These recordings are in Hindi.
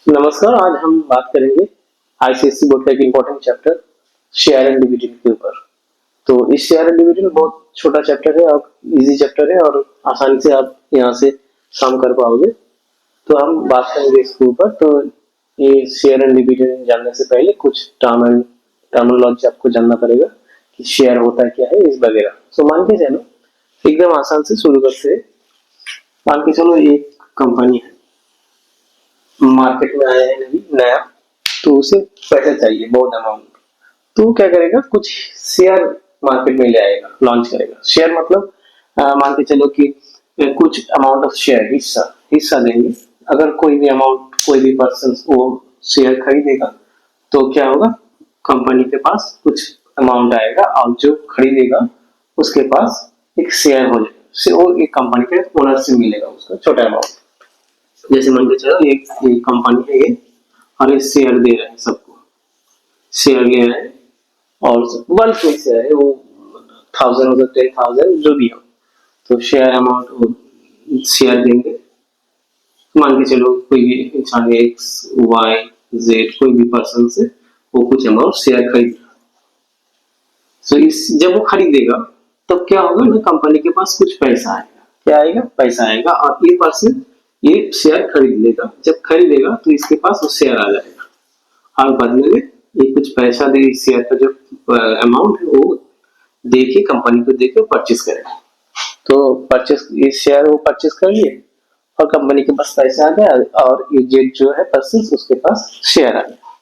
नमस्कार। आज हम बात करेंगे आईसीएसई बोर्ड का एक important chapter share and dividend के ऊपर। तो इस शेयर एंड डिविडेंड बहुत छोटा चैप्टर है और इजी चैप्टर है और आसानी से आप यहाँ से काम कर पाओगे। तो हम बात करेंगे इसके ऊपर। तो ये शेयर एंड डिविडेंड जानने से पहले कुछ टर्मिनोलॉजी आपको जानना पड़ेगा कि शेयर होता है क्या है इस वगैरह। तो मान के चलो एकदम आसान से शुरू करते हैं। मान के चलो एक कंपनी है, मार्केट में आया है नया, तो उसे पैसा चाहिए बहुत अमाउंट। तो क्या करेगा, कुछ शेयर मार्केट में ले आएगा, लॉन्च करेगा। शेयर मतलब मान के चलो कि कुछ अमाउंट ऑफ शेयर, हिस्सा हिस्सा देंगे। अगर कोई भी अमाउंट, कोई भी पर्सन वो शेयर खरीदेगा तो क्या होगा, कंपनी के पास कुछ अमाउंट आएगा और जो खरीदेगा उसके पास एक शेयर हो जाएगा, वो एक कंपनी के ओनर से मिलेगा उसका छोटा अमाउंट। जैसे मान के चलो एक कंपनी है ये और ये शेयर दे रहा है सबको, शेयर ले रहा है और बल्क में शेयर है, वो 1000 हो 10,000 जो भी हो, तो शेयर अमाउंट वो शेयर देंगे। मान के चलो कोई भी इंसान एक्स वाई जेड कोई भी पर्सन से वो कुछ अमाउंट शेयर खरीद, तो इस जब वो खरीदेगा तब क्या होगा ना, कंपनी के पास कुछ पैसा आएगा। क्या आएगा, पैसा आएगा और ये पर्सन ये शेयर खरीद लेगा। जब खरीदेगा तो इसके पास वो शेयर आ जाएगा और बदले में ये कुछ पैसा दे, इस शेयर का जो अमाउंट है वो दे के कंपनी को दे के परचेस करेगा। तो परचेस, ये शेयर वो परचेस कर लिए और कंपनी के पास पैसा आ गया और ये जेड जो है पर्सन उसके पास शेयर आ गया।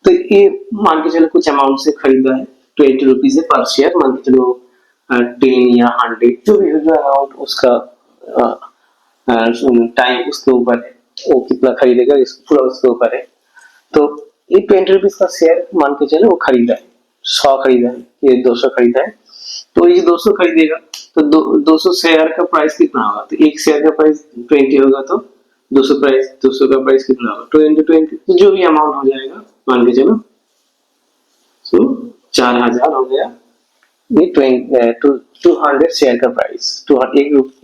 तो ये मान के चलो कुछ अमाउंट से खरीदा है, 20 रुपीज है पर शेयर। मान के चलो 10 या 100 जो भी जो अमाउंट उसका टाइम उसके ऊपर है, वो कितना खरीदेगा इस पूरा उसके ऊपर है। तो ये 20 रुपीज का शेयर मान के चलो वो खरीदा है, 100 खरीदा है, ये 200 खरीदा है। तो ये 200 खरीदेगा तो 200 शेयर का प्राइस कितना होगा, तो एक शेयर का प्राइस 20 होगा तो 200 का प्राइस कितना होगा, 20 तो जो भी अमाउंट हो जाएगा मान के चलो, तो 4000 हो गया। ये 200 शेयर का प्राइस,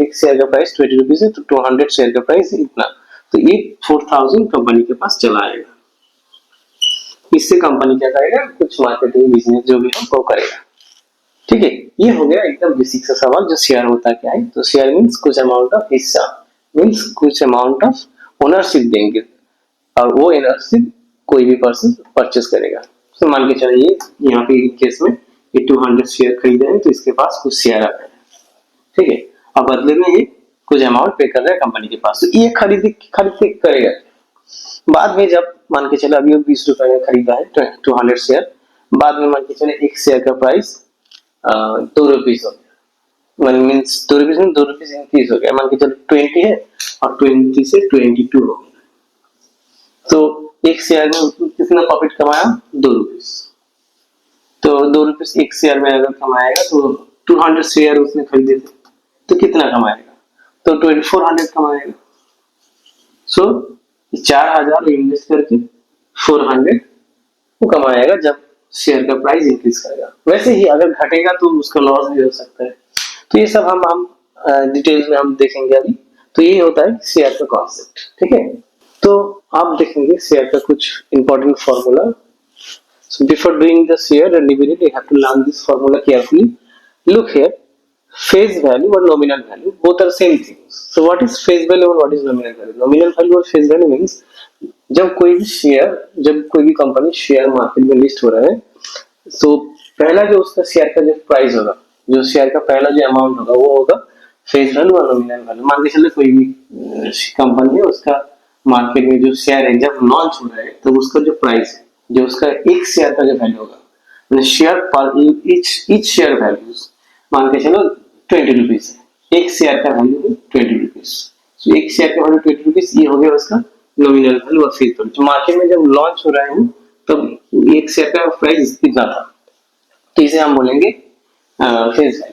एक शेयर का प्राइस 20 रुपीज है तो 200 शेयर का प्राइस इतना। तो ये 4000 कंपनी के पास चला आएगा। इससे कंपनी क्या करेगा, कुछ मार्केटिंग बिजनेस जो भी हो वो करेगा। ठीक है, ये हो गया एकदम बेसिक सा सवाल। जो शेयर होता क्या है, तो शेयर मीन्स कुछ अमाउंट ऑफ हिस्सा, मीन्स कुछ अमाउंट ऑफ ओनरशिप देंगे और वो ओनरशिप कोई भी पर्सन परचेस करेगा। तो मान के चलिए यहाँ पे केस में ये 200 शेयर खरीदे हैं तो इसके पास कुछ शेयर आ गए। ठीक है, अब बदले में ये कुछ अमाउंट पे कर रहा है कंपनी के पास, तो ये खरीद करेगा। बाद में जब मान के चले अभी 20 रुपए में खरीदा है 200 शेयर, बाद में मान के चले एक शेयर का प्राइस 2 रुपीज हो गया, मीन्स 2 रुपीज में 2 रुपीज इंक्रीज हो गया। मान के चलो 20 है और 20 से 22 हो गया, तो एक शेयर में कितना प्रॉफिट कमाया, 2 रुपीज। तो 2 रुपीज एक शेयर में अगर कमाएगा तो 200 शेयर उसने खरीदे थे तो कितना कमाएगा, तो 2400 कमाएगा। सो 4000 इन्वेस्ट करके 400 वो कमाएगा जब शेयर का प्राइस इंक्रीज करेगा। वैसे ही अगर घटेगा तो उसका लॉस भी हो सकता है। तो ये सब हम डिटेल्स में हम देखेंगे अभी। तो ये होता है शेयर का कॉन्सेप्ट। ठीक है, तो आप देखेंगे शेयर का कुछ important formula. So before doing the share and dividend, you have to learn this formula carefully. Look here, face value or nominal value, both are same things. So what is face value and what is nominal value? Nominal value और face value means जब कोई भी कंपनी शेयर मार्केट में लिस्ट हो रहा है, तो पहला जो उसका शेयर का जो प्राइस होगा, जो शेयर का पहला जो अमाउंट होगा वो होगा फेस वैल्यू और नॉमिनल वैल्यू। मान के चले कोई भी कंपनी है, उसका मार्केट में जो शेयर है जब लॉन्च हो रहा है तो उसका जो प्राइस है, जो उसका एक शेयर का जो वैल्यू होगा, शेयर पर ईच शेयर वैल्यूज मान के चलो 20 रुपीज है, एक शेयर का वैल्यू है 20 रुपीज। तो एक शेयर का वैल्यू 20 रुपीज, ये हो गया उसका नॉमिनल वैल्यू और फेस वैल्यू। मार्केट में जब लॉन्च हो रहा है तब एक शेयर का प्राइस कितना था, तो इसे हम बोलेंगे फेस वैल्यू।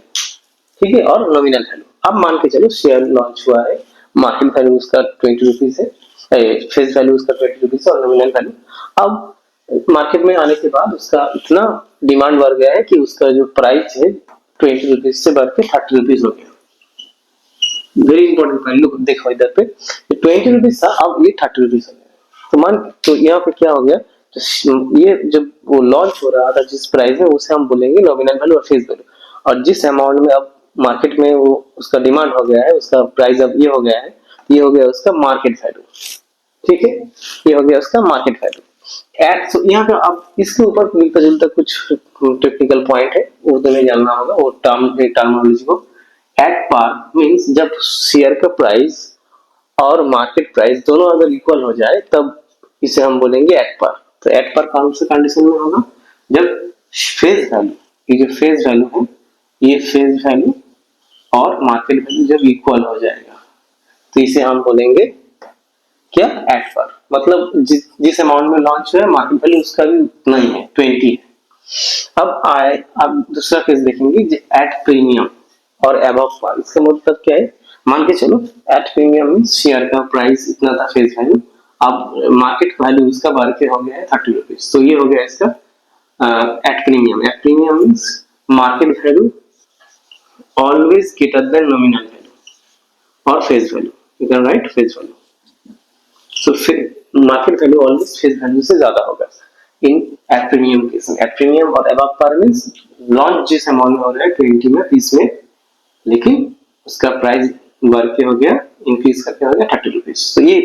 ठीक है, और नॉमिनल वैल्यू। अब मान के चलो शेयर लॉन्च हुआ है, मार्केट वैल्यू उसका 20 रुपीज है, फेस वैल्यू उसका 20 रुपीज और नॉमिनल वैल्यू। अब मार्केट में आने के बाद उसका इतना डिमांड बढ़ गया है कि उसका जो प्राइस है 20 रुपीज से बढ़ के 30 रुपीज हो गया। वेरी इंपॉर्टेंट वैल्यू देखो इधर पे, 20 रुपीज था अब ये 30 रुपीज हो गया। तो यहाँ पे क्या हो गया, तो ये जब वो लॉन्च हो रहा था जिस प्राइस में, उसे हम बोलेंगे नॉमिनल वैल्यू और फेस वैल्यू। और जिस अमाउंट में अब मार्केट में वो उसका डिमांड हो गया है, उसका प्राइस अब ये हो गया है, ये हो गया उसका मार्केट वैल्यू। ठीक है, ये हो गया उसका मार्केट वैल्यू। एट, तो यहाँ पे अब इसके ऊपर मिलता जुलता कुछ टेक्निकल पॉइंट है, वो तुम्हें जानना होगा, वो टर्मिनोलॉजी को। एट पार मीन्स जब शेयर का प्राइस और मार्केट प्राइस दोनों अगर इक्वल हो जाए तब इसे हम बोलेंगे एट पार। तो एट पार कौन से कंडीशन में होगा, जब फेज वैल्यू, ये जो फेज वैल्यू है, ये फेज वैल्यू और मार्केट वैल्यू जब इक्वल हो जाएगा, तो इसे हम बोलेंगे क्या, एट पार। मतलब जिस अमाउंट में लॉन्च हुआ है मार्केट वैल्यू उसका भी उतना ही है, 20 है। अब दूसरा केस देखेंगे, एट प्रीमियम और अबव पार। इसका मतलब क्या है, मान के चलो एट प्रीमियम मीन्स शेयर का प्राइस इतना था फेस वैल्यू, अब मार्केट वैल्यू इसका बढ़ के हो गया है 30 रुपीज, तो ये हो गया इसका at premium. At premium means market value always greater than nominal value और face value, you can write face value. तो फिर market value always face value से ज्यादा होगा इन एट प्रीमियम केस में। एट प्रीमियम और अबव पार मींस लॉन्च जिस अमाउंट में हो रहा है 20 में 20 में, लेकिन उसका प्राइस बढ़ के हो गया, इंक्रीज करके हो गया 30 रुपीज, तो ये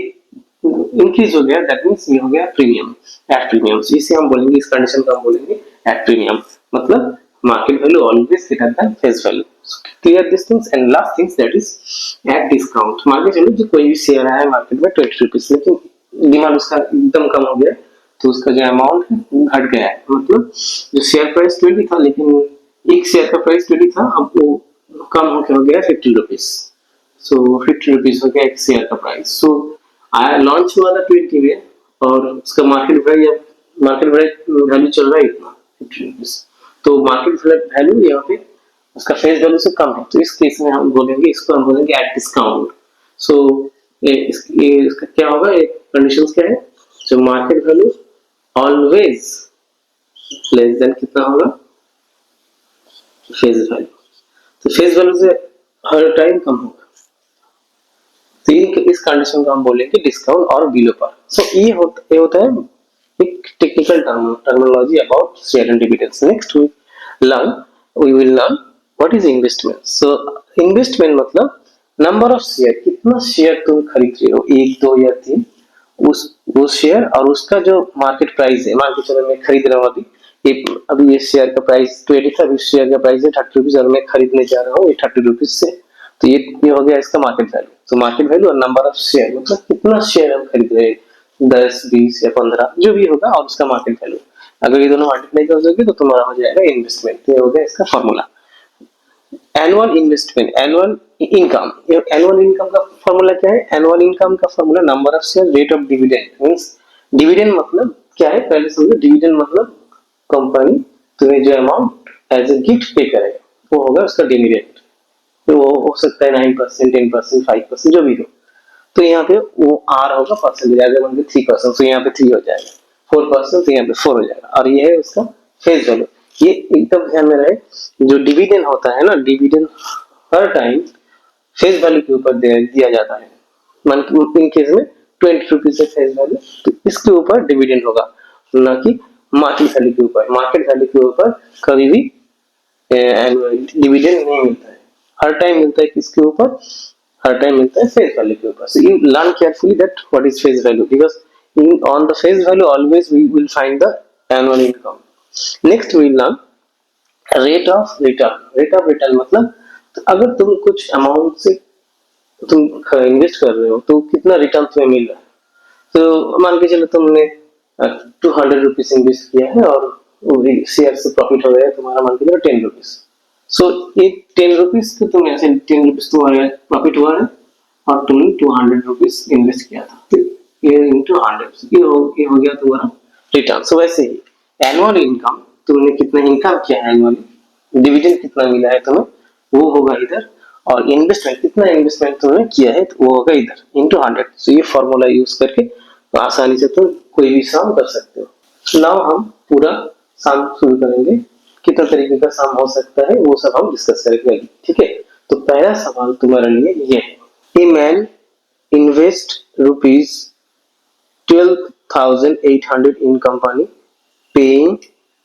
इंक्रीज हो गया, दैट मींस ये हो गया प्रीमियम, एट प्रीमियम। इसे हम बोलेंगे, इस कंडीशन को हम बोलेंगे एट प्रीमियम, मतलब market value always greater than face value. So, clear these things, and last things that is at discount. मान के चलो जो कोई भी शेयर आया मार्केट में 20 रुपीज, लेकिन डिमांड उसका एकदम कम हो गया, तो उसका जो अमाउंट है घट गया है। मतलब जो शेयर प्राइस 20 था, लेकिन एक शेयर का प्राइस 20 था, अब वो कम होकर हो गया 50 रुपीज। सो 50 रुपीज हो गया एक शेयर का प्राइस। सो आया लॉन्च हुआ था 20 में, और उसका मार्केट वैल्यू चल रहा है इतना 50 रुपीज, तो मार्केट वैल्यू यहाँ पे उसका फेस वैल्यू से कम है, तो इस केस में हम बोलेंगे, इसको हम बोलेंगे एट डिस्काउंट। सो इसका क्या होगा, एक कंडीशन क्या है, जो market value always less than कितना होगा, फेस वैल्यू। तो फेस वैल्यू से हर टाइम कम होगा, तो इस कंडीशन को हम बोलेंगे डिस्काउंट और बिलो पर। सो ये होता है एक technical terminology about share and dividends. Next we will learn what is investment. So investment मतलब नंबर ऑफ शेयर, कितना शेयर तुम खरीद रहे हो, 1 2 या 3, वो शेयर और उसका जो मार्केट प्राइस है। मान के चलो मैं खरीद रहा हूँ अभी ये शेयर का प्राइस 20 था, अभी शेयर का प्राइस है 30 रुपीज, और मैं खरीदने जा रहा हूँ ये 30 रुपीज से, तो ये हो गया इसका मार्केट वैल्यू। तो मार्केट वैल्यू और नंबर ऑफ शेयर मतलब कितना शेयर हम खरीद रहे हैं, 10 20 या 15 जो भी होगा, और उसका मार्केट वैल्यू, अगर ये दोनों मल्टीप्लाई कर दोगे तो तुम्हारा हो जाएगा इन्वेस्टमेंट। तो ये हो गया इसका formula. Annual investment, annual income, annual income का फॉर्मूला क्या है, एनुअल इनकम का formula number of share, rate of dividend. Means dividend मतलब क्या है, पहले समझो। डिविडेंड मतलब कंपनी तुम्हें जो अमाउंट एज ए गिफ्ट पे करेगा, वो होगा उसका डिविडेंड। तो वो हो सकता है 9%, 10%, 5%, जो भी हो। तो यहाँ पे वो आर होगा परसेंटेज, अगर मान 3%, तो यहाँ पे 3 हो जाएगा, 4%, तो यहाँ पे 4 हो जाएगा, और ये है उसका फेस वैल्यू। ये एकदम ध्यान में रहे, जो डिविडेंड होता है ना, डिविडेंड हर टाइम फेस वैल्यू के ऊपर दिया जाता है। मान इन केस में 20 रुपीज है फेस वैल्यू, तो इसके ऊपर डिविडेंड होगा, ना कि मार्केट वैल्यू के ऊपर। मार्केट वैल्यू के ऊपर कभी भी डिविडेंड नहीं मिलता है, हर टाइम मिलता है किसके ऊपर, हर टाइम मिलता है फेस वैल्यू के ऊपर। So you learn carefully that what is face value, because on the face value always we will find the annual income. Next we will learn rate of return. Rate of return मतलब तो अगर तुम कुछ अमाउंट से तुम इन्वेस्ट कर रहे हो, तो कितना रिटर्न तुम्हें मिल रहा है। तो मान के चलो तुमने 200 रुपीज इन्वेस्ट किया है, और शेयर से प्रॉफिट हो गया तुम्हारा, मान के चलो 10 रुपीज। सो ये 10 रुपीज तो तुम ऐसे 10 रुपीज तुम्हारा प्रॉफिट हुआ है, और तुमने 200 रुपीज इन्वेस्ट किया था, तो ये इंटू 100 ये हो गया तुम्हारा रिटर्न। सो वैसे ही एनुअल इनकम, तुमने कितना इनकम किया है एनुअली, डिविडेंड कितना मिला है तुम्हें, वो होगा इधर, और इन्वेस्टमेंट कितना इन्वेस्टमेंट तुमने किया है, तो वो होगा इधर इंटू 100। सो ये फॉर्मूला यूज करके तो आसानी से तुम कोई भी सम कर सकते हो। नाउ हम पूरा सम शुरू करेंगे, कितना तरीके का सम हो सकता है वो सब हम डिस्कस करेंगे, ठीक है। तो पहला सवाल तुम्हारे लिए ये है, a man invest rupees 12,800 in company, paying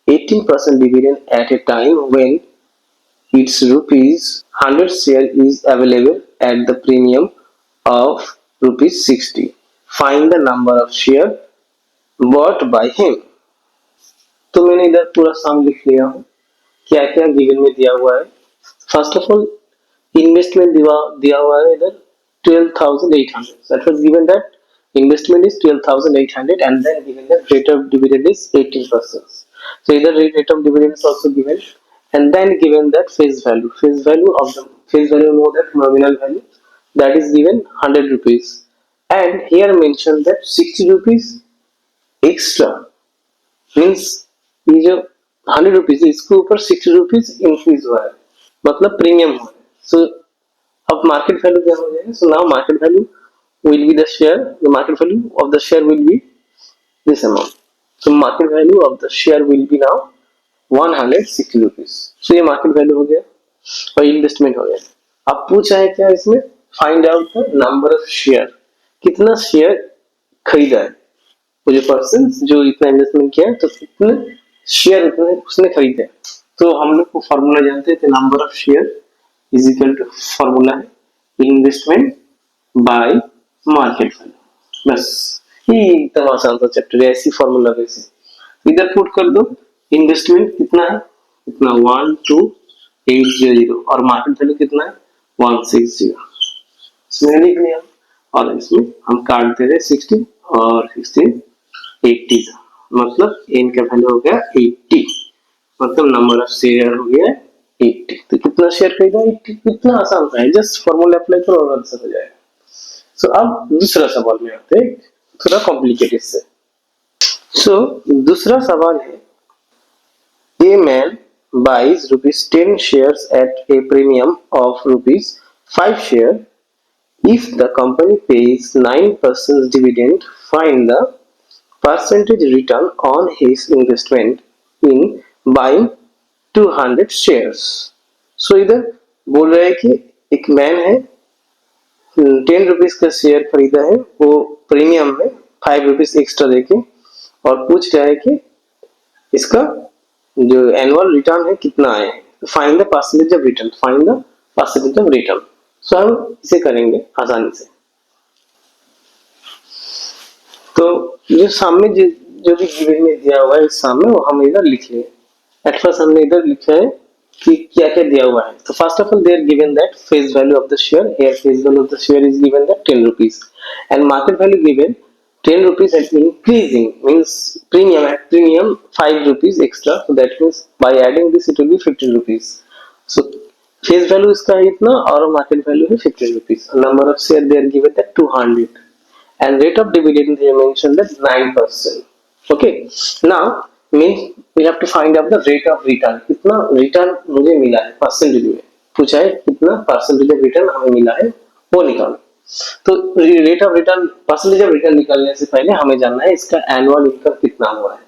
18% dividend at a time when its rupees 100 share is available at the premium of rupees 60. Find the number of share bought by him. तो मैंने इधर पूरा सम लिख लिया हूँ, क्या क्या गिवन में दिया हुआ है। फर्स्ट ऑफ ऑल इन्वेस्टमेंट दिया हुआ है इधर 12,800. That was given that investment is 12,800 and then given that rate of dividend is 18%. So either rate of dividend is also given and then given that face value. Face value of the face value know that nominal value that is given 100 rupees and here mentioned that 60 rupees extra means ये जो 100 रुपीज है इसके ऊपर 60 रुपीज इंक्रीज हुआ है, मतलब प्रीमियम हुआ है. सो अब मार्केट वैल्यू क्या हो जाएगा? So now market value will be the share, the market value of the share will be this amount. So market value of the share will be now 160 rupees. So ये मार्केट वैल्यू हो गया और इन्वेस्टमेंट हो गया. अब पूछा है क्या इसमें? Find out the number of share, कितना शेयर खरीदा है वो जो पर्सन जो इतना इन्वेस्टमेंट किया है, तो कितने शेयर उतने उसने खरीदे. तो हम लोग को फॉर्मूला जानते हैं, number of share is equal to formula है इन्वेस्टमेंट बाय मार्केट वैल्यू. बस ये एकदम आसान सा चैप्टर है, ऐसी फॉर्मूला वैसे इधर पुट कर दो. इन्वेस्टमेंट कितना है? कितना 12,800 और मार्केट वैल्यू कितना है 160. इसमें लिख लिया और इसमें हम काट दे रहे 60 और 16 80 का, मतलब इनका वैल्यू हो गया 80, मतलब नंबर ऑफ शेयर हो गया 80. तो कितना शेयर खरीदा? 80. कितना आसान है, जस्ट फॉर्मूला अप्लाई करो और आंसर हो जाएगा. सो अब दूसरा सवाल में आते हैं, थोड़ा कॉम्प्लिकेटेड से. सो दूसरा सवाल है, a man buys rupees 10 shares at a premium of rupees 5 share. If the company pays 9% dividend, find the percentage return on his investment in buying 200 shares. So इधर बोल रहा है कि एक मैन है 10 रुपीज का शेयर खरीदा है वो प्रीमियम में 5 रुपीज एक्स्ट्रा देके, और पूछ रहा है कि इसका जो एनुअल रिटर्न है कितना आया है. Find the percentage of return, find the percentage of return. So हम इसे करेंगे आसानी से. तो जो सामने जो भी गिवन में दिया हुआ है इस सामने वो हम इधर लिख लें. एट फर्स्ट हमने इधर लिखा है कि क्या क्या दिया हुआ है. तो first of all they are given that face value of the share, here face value of the share is given that 10 rupees and market value given 10 rupees and increasing means premium 5 rupees extra, so that means by adding this it will be 15 rupees. So face value इसका इतना और market value है 15 rupees. Number of share they are given that 200 and rate of dividend they mentioned that 9%. Okay, now means we have to find out the rate of return. कितना return मुझे मिला है परसेंटेज में, पूछा है कितना परसेंटेज ऑफ रिटर्न हमें मिला है वो निकालो. तो rate of return percentage of return निकालने से पहले हमें जानना है इसका एनुअल इनकम कितना हुआ है.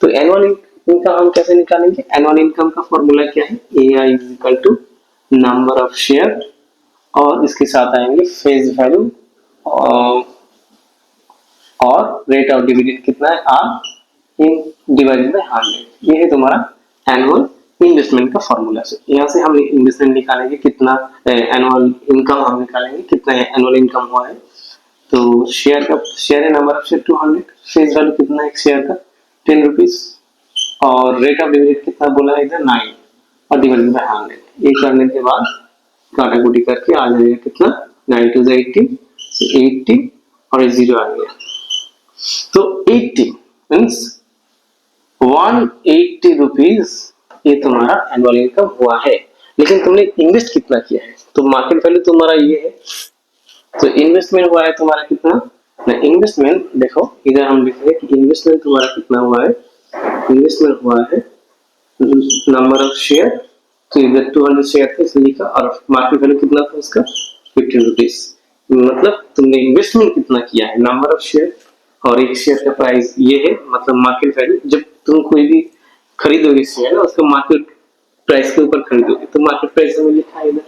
तो एनुअल इनकम हम कैसे निकालेंगे? एनुअल इनकम का फॉर्मूला क्या है? AI is equal to number of share और इसके साथ आएंगे फेस वैल्यू और रेट ऑफ डिविडेंड कितना है R इन डिवाइडेड बाय 100. ये है तुम्हारा एनुअल इन्वेस्टमेंट का फॉर्मूला. से यहाँ से हम इन्वेस्टमेंट निकालेंगे कितना, एनुअल इनकम हम निकालेंगे कितना एनुअल इनकम हुआ है. तो शेयर का शेयर है number of share 200, face value कितना है एक शेयर का 10 रुपीज और रेट ऑफ डिविडेंड कितना बोला है इधर 9 और डिवाइडेड बाय 100. ये करने के बाद काटाकुटी करके आ जाएगा कितना 9 to 80, so 80 और 0 आ गया. तो 80 मीन्स 180 रुपीज ये तुम्हारा एनुअल इनकम हुआ है. लेकिन तुमने इन्वेस्ट कितना किया है? तो मार्केट वैल्यू तुम्हारा ये है, तो इन्वेस्टमेंट हुआ है तुम्हारा कितना ना. इन्वेस्टमेंट देखो इधर हम लिख रहे हैं कि इन्वेस्टमेंट तुम्हारा कितना हुआ है. इन्वेस्टमेंट हुआ है नंबर ऑफ शेयर, तो इधर 200 शेयर थे इसलिए लिखा और मार्केट वैल्यू कितना था उसका 15 रुपीज. मतलब तुमने इन्वेस्टमेंट कितना किया है नंबर ऑफ शेयर और एक शेयर का प्राइस ये है, मतलब मार्केट वैल्यू. जब तुम कोई भी खरीदोगे शेयर उसका मार्केट प्राइस के ऊपर खरीदोगे तो मार्केट प्राइस हमें लिखा है इधर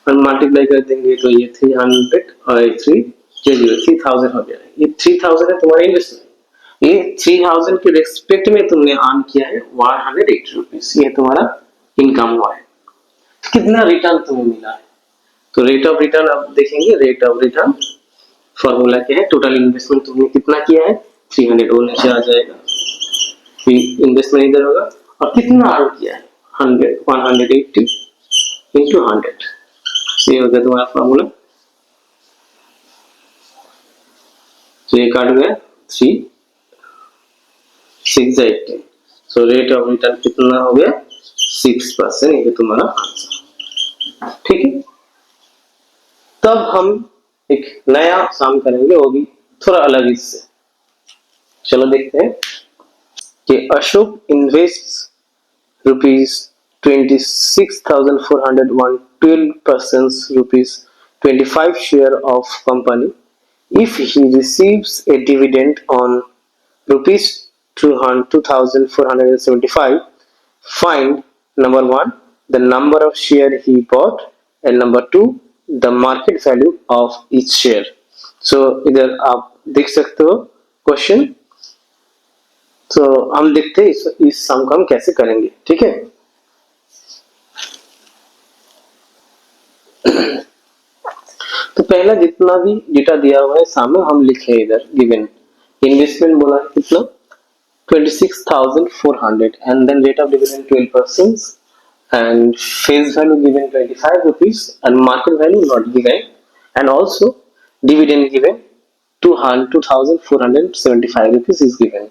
और मल्टीप्लाई कर देंगे तो ये 300 और 3000 हो गया. ये 3000 है तुम्हारा इन्वेस्टमेंट ये 3000 के रेस्पेक्ट में तुमने अर्न किया है 180 रुपीज, ये तुम्हारा इनकम हुआ है। कितना रिटर्न तुम्हें मिला है? तो रेट ऑफ रिटर्न अब देखेंगे। रेट ऑफ रिटर्न फॉर्मूला क्या है, टोटल इन्वेस्टमेंट तुमने कितना किया है 300, वो नीचे आ जाएगा, फिर इन्वेस्टमेंट इधर होगा, और कितना अर्न किया है 100, 180 इंटू 100, ये हो गया तुम्हारा फॉर्मूला। तो ये काट गया 3 6 18, सो रेट ऑफ रिटर्न कितना हो गया 6%, ये तुम्हारा आंसर। ठीक है, तब हम एक नया काम करेंगे, वो भी थोड़ा अलग इससे। चलो देखते हैं कि Ashok invest rupees 26,401 12% rupees 25 share of company. If he receives a dividend on rupees 2,475, find number 1 the number of share he bought and number 2 the market value of each share. So इधर आप देख सकते हो क्वेश्चन। तो हम देखते हैं इस सम को हम कैसे करेंगे। ठीक है, तो पहला जितना भी डेटा दिया हुआ है सामने हम लिखे इधर गिवन। इन्वेस्टमेंट बोला है कितना 26,400 and then rate of dividend 12% and face value given 25 rupees and market value not given and also dividend given 2,475 rupees is given.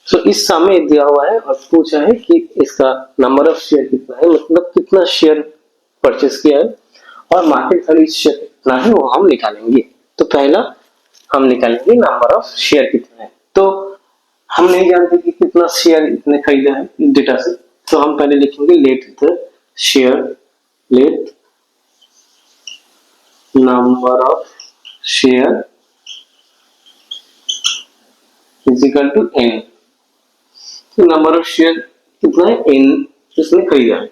So इस समय दिया हुआ है और पूछा है कि इसका नंबर ऑफ शेयर कितना है, मतलब कितना शेयर परचेस किया है, और मार्केट वैल्यू इस शेयर कितना है वो हम निकालेंगे। तो पहला हम निकालेंगे नंबर ऑफ शेयर कितना है। तो हम नहीं जानते कि कितना शेयर इतने खरीदा है इस डेटा से, तो हम पहले लिखेंगे let the share, let number of share is equal to N. तो नंबर ऑफ शेयर कितना है एन, इसने खरीदा है।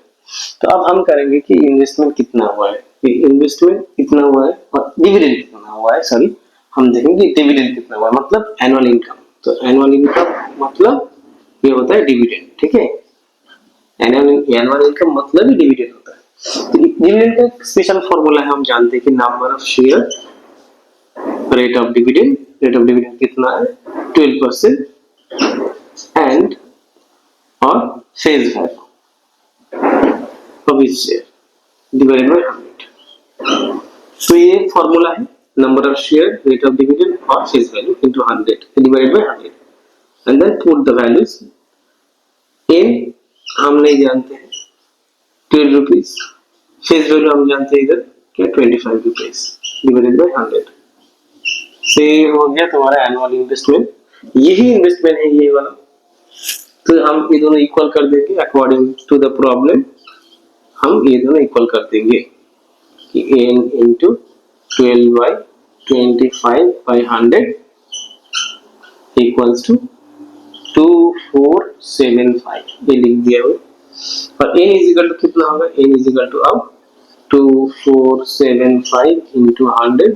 तो अब हम करेंगे कि इन्वेस्टमेंट कितना हुआ है, इन्वेस्टमेंट कितना हुआ है और डिविडेंड कितना हुआ है, सॉरी हम देखेंगे डिविडेंड कितना हुआ है, मतलब एनुअल इनकम। तो एनुअल इनकम मतलब ये होता है डिविडेंड। ठीक है, एनुअल इनकम मतलब ही डिविडेंड होता है। तो डिविडेंड का स्पेशल फॉर्मूला है, हम जानते हैं कि number of share rate of dividend, rate of dividend कितना है 12% एंड और face value of each share divided by 100। तो ये फॉर्मूला है number of share rate of dividend और face value into 100 divided by 100 and then put the values in, हम नहीं जानते हैं 12 रुपीज, फेज वैल्यू हम जानते हैं इधर क्या 25 रुपीज डिवाइडेड बाय 100 से हो गया तुम्हारा एनुअल इन्वेस्टमेंट। यही इन्वेस्टमेंट है ये वाला। तो हम ये दोनों इक्वल कर देंगे अकॉर्डिंग टू द प्रॉब्लम, हम ये दोनों इक्वल कर देंगे कि n into 12 by 25 by 100 equals to 2475, ये लिख दिया हुआ। और n इज इक्वल टू कितना होगा, n इज इक्वल टू अब 2475 इंटू 100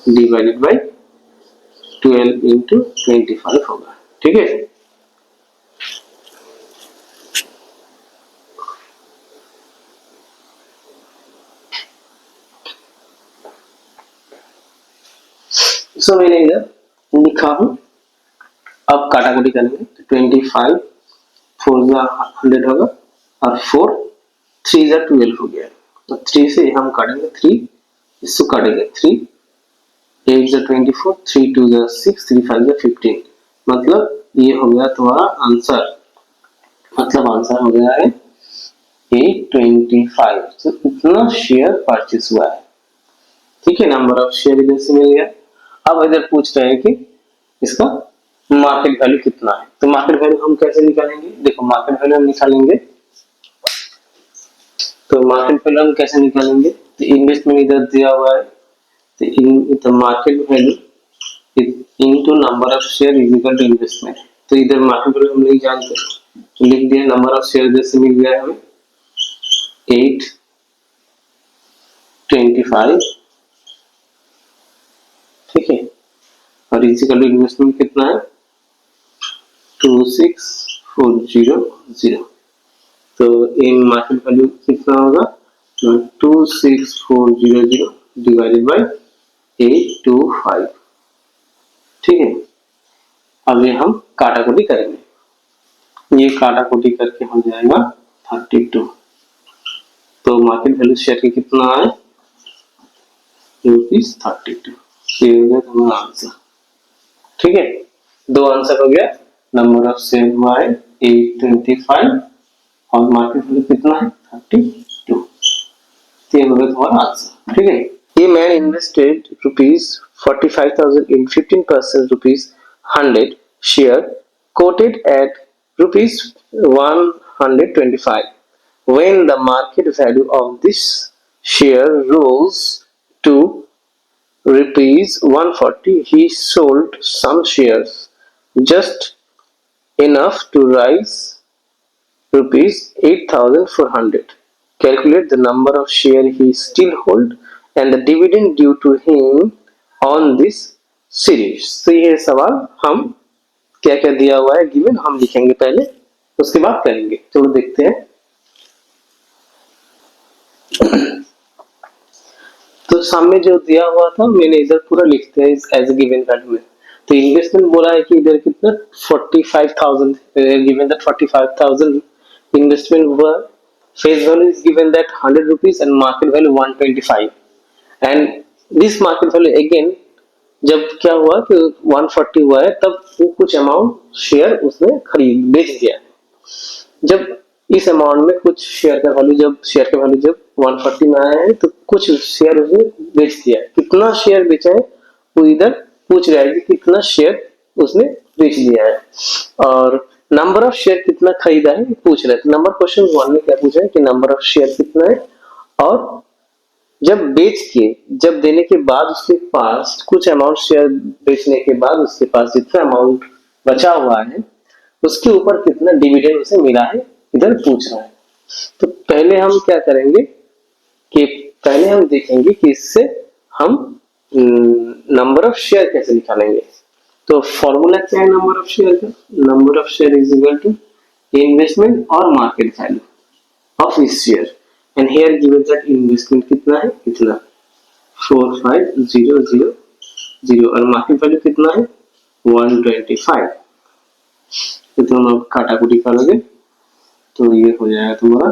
डिवाइडेड बाई 12 इंटू 25 होगा। ठीक है, सो मैंने इधर लिखा हूं, अब काटाकुटी करेंगे तो 25 4 100 होगा और 4 3 12 हो गया। तो 3 से हम काटेंगे 3, इसको काटेंगे 3 8 24 3 2 6 3 5 15, मतलब ये हो गया तुम्हारा आंसर, मतलब आंसर हो गया है 825। तो इतना शेयर परचेस हुआ है। ठीक है, नंबर ऑफ शेयर इधर से मिल गया। अब इधर पूछ रहे हैं कि इसका मार्केट वैल्यू कितना है। तो मार्केट वैल्यू हम कैसे निकालेंगे, देखो मार्केट वैल्यू हम निकालेंगे, तो मार्केट वैल्यू हम कैसे निकालेंगे, तो इन्वेस्टमेंट इधर दिया हुआ है, तो इन market value into number of share is equal to investment. तो इधर मार्केट वैल्यू हम नहीं जानते, तो लिख दिया नंबर ऑफ शेयर इधर से मिल गया हमें 825। ठीक है, और इज इक्वल टू इन्वेस्टमेंट कितना है 26,400। तो इन मार्केट वैल्यू कितना होगा 26,400 डिवाइडेड बाई 825। ठीक है, अब ये हम काटाकुटी करेंगे, ये काटाकुटी करके हो जाएगा 32। तो मार्केट वैल्यू शेयर की कितना है ₹32। ये हो गया तुम्हारा आंसर। ठीक है, दो आंसर हो गया, नंबर ऑफ शेयर हुआ है 825 और मार्केट वैल्यू कितना है 32। ये हो गया तुम्हारा आंसर। ठीक है, ये man invested ₹45,000 in 15% ₹100 share quoted at ₹125. When the market value of this share rose to ₹140, he sold some shares just enough to rise ₹8,400. Calculate the number of shares he still hold and the dividend due to him on this series. तो ये सवाल हम क्या क्या दिया हुआ है गिवन हम लिखेंगे पहले, उसके बाद करेंगे। चलो देखते हैं। तो सामने जो दिया हुआ था मैंने इधर पूरा लिखते हैं एज ए गिवन वैल्यू में। तो इन्वेस्टमेंट बोला है कि इधर कितना 45,000 गिवन दैट 45,000 इन्वेस्टमेंट हुआ। Face value is given that ₹100 and market value 125 and this market value again जब क्या हुआ कि 140 हुआ है तब वो कुछ अमाउंट शेयर उसने खरीद बेच दिया। जब इस अमाउंट में कुछ शेयर का वैल्यू जब 140 में आया है तो कुछ शेयर उसने बेच दिया है। कितना शेयर बेचा है वो इधर पूछ रहा है कि कितना शेयर उसने बेच दिया है और नंबर ऑफ शेयर कितना खरीदा है पूछ रहा है। नंबर क्वेश्चन 1 में क्या पूछा है कि नंबर ऑफ शेयर कितना है और जब बेच के जब देने के बाद उसके पास कुछ अमाउंट शेयर बेचने के बाद उसके पास जितना अमाउंट बचा हुआ है उसके ऊपर कितना डिविडेंड उसे मिला है इधर पूछ रहा है। तो पहले हम क्या करेंगे कि पहले हम देखेंगे कि इससे हम नंबर ऑफ शेयर कैसे निकालेंगे। तो फॉर्मूला क्या है नंबर ऑफ शेयर का, number of share is equal to investment और मार्केट वैल्यू ऑफ इस share and here given that investment कितना है कितना 45,000 और मार्केट वैल्यू कितना है 125। तो तुम अब काटाकुटी करोगे तो ये हो जाएगा तुम्हारा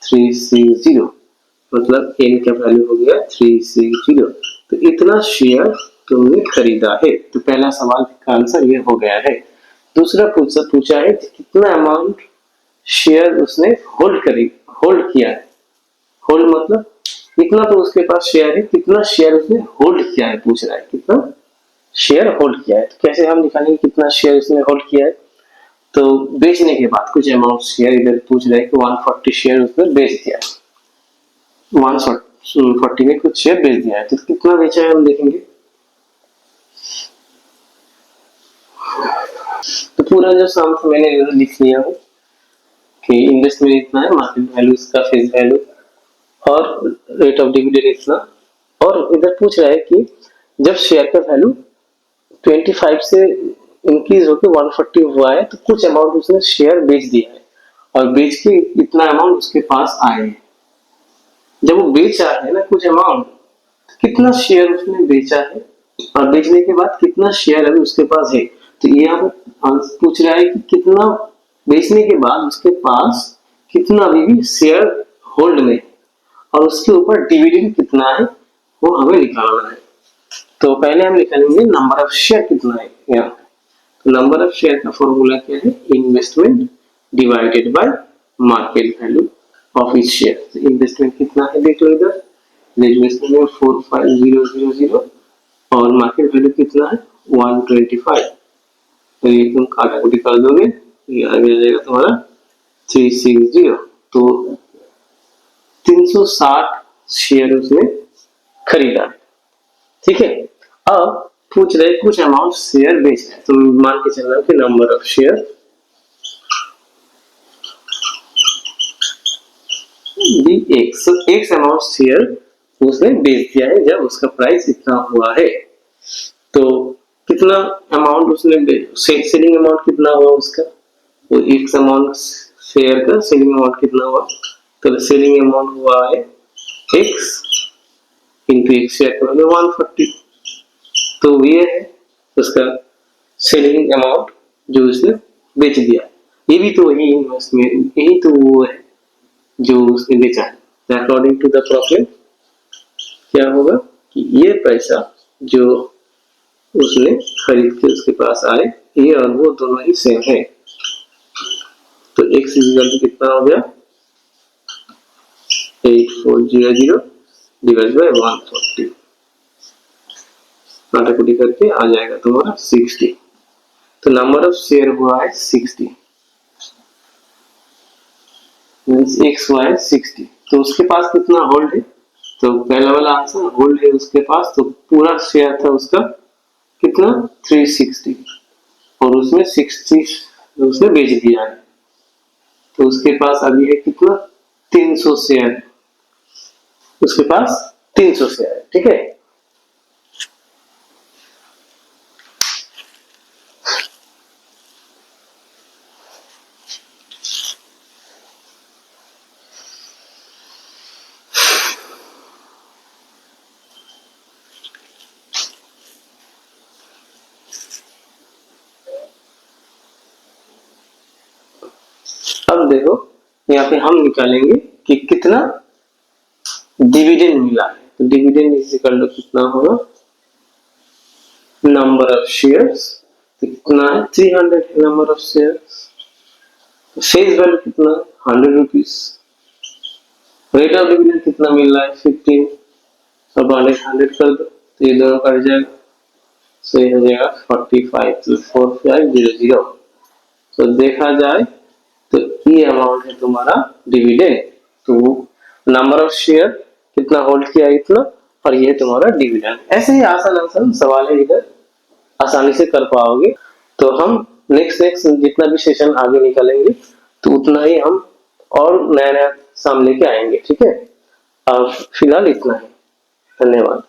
360 मतलब n का वैल्यू हो गया 360। तो इतना शेयर तुमने खरीदा है। तो पहला सवाल का आंसर ये हो गया है। दूसरा पूछा है कितना अमाउंट शेयर उसने होल्ड किया है। होल्ड मतलब इतना तो उसके पास शेयर है, कितना शेयर उसने होल्ड किया है पूछ रहा है, कितना शेयर होल्ड किया है। तो कैसे हम निकालेंगे कितना शेयर उसने होल्ड किया है। तो बेचने के बाद कुछ अमाउंट शेयर इधर पूछ रहा है कि 140 शेयर उसने बेच दिया, 140 में कुछ शेयर बेच दिया है। तो कितना बेचा है हम देखेंगे। तो पूरा जो सम मैंने इधर लिख लिया है कि इन्वेस्टमेंट इतना है, मार्केट वैल्यू इसका फेस वैल्यू और रेट ऑफ डिविडेंड इतना। और इधर पूछ रहा है कि जब शेयर का वैल्यू 25 से इंक्रीज होकर 140 हुआ है तो कुछ अमाउंट उसने शेयर बेच दिया है और बेच के इतना अमाउंट उसके पास आए हैं। जब वो बेचा है ना कुछ अमाउंट, कितना शेयर उसने बेचा है और बेचने के बाद कितना शेयर अभी उसके पास है। तो ये यहाँ पूछ रहा है कि कितना बेचने के बाद उसके पास कितना अभी भी शेयर होल्ड में और उसके ऊपर डिविडेंड कितना है वो हमें निकालना है। तो पहले हम निकालेंगे नंबर ऑफ शेयर कितना है यहाँ। तो नंबर ऑफ शेयर का फॉर्मूला क्या है, investment divided by market value of each share. तो इन्वेस्टमेंट कितना है देख लो इधर, इन्वेस्टमेंट में 45,000 और मार्केट वैल्यू कितना है 125। तो ये तुम काटाकुटी कर दोगे, ये आगे आ जाएगा तुम्हारा 360। तो 360 शेयर उसने खरीदा, ठीक है। अब पूछ रहे कुछ अमाउंट शेयर बेच रहे हैं, तो मान के चलना कि number of share x amount share उसने बेच दिया है जब उसका प्राइस इतना हुआ है। तो कितना अमाउंट उसने सेलिंग अमाउंट कितना हुआ उसका, वो एक अमाउंट शेयर का सेलिंग अमाउंट कितना हुआ, तो सेलिंग अमाउंट हुआ है x इंटू एक शेयर का मतलब 140, तो ये है उसका सेलिंग अमाउंट जो उसने बेच दिया। ये भी तो वही इन्वेस्टमेंट, यही तो वो है जो उसने बेचा है। अकॉर्डिंग टू द प्रॉफिट क्या होगा कि ये पैसा जो उसने खरीद के उसके पास आए, ये और वो दोनों ही सेम है। तो x इक्वल टू कितना हो गया 8400 डिवाइड बाय 140, काटाकुटी करके आ जाएगा तुम्हारा 60। तो नंबर ऑफ शेयर हुआ है 60, मींस x हुआ है 60। तो उसके पास कितना होल्ड है, तो पहला वाला आंसर होल्ड है उसके पास, तो पूरा शेयर था उसका कितना 360 और उसमें 60 उसने बेच दिया है, तो उसके पास अभी है कितना 300 शेयर, उसके पास 300 शेयर है। ठीक है, अब देखो यहाँ पे हम निकालेंगे कि कितना डिविडेंड मिला है। तो डिविडेंड इज इक्वल टू कितना होगा नंबर ऑफ शेयर्स, तो कितना है 300 है number of shares, face value कितना 100 रुपीज, रेट ऑफ डिविडेंड कितना मिल रहा है 15, अब 100 कर दो तो ये दोनों कट जाएगा, सो ये हो जाएगा 45,4500। तो देखा जाए तो ये अमाउंट है तुम्हारा डिविडेंड, तो नंबर ऑफ शेयर कितना होल्ड किया इतना, और ये तुम्हारा डिविडेंड। ऐसे ही आसान आसान सवाल है, इधर आसानी से कर पाओगे। तो हम नेक्स्ट जितना भी सेशन आगे निकालेंगे तो उतना ही हम और नया नया सामने लेके आएंगे। ठीक है, अब फिलहाल इतना है, धन्यवाद।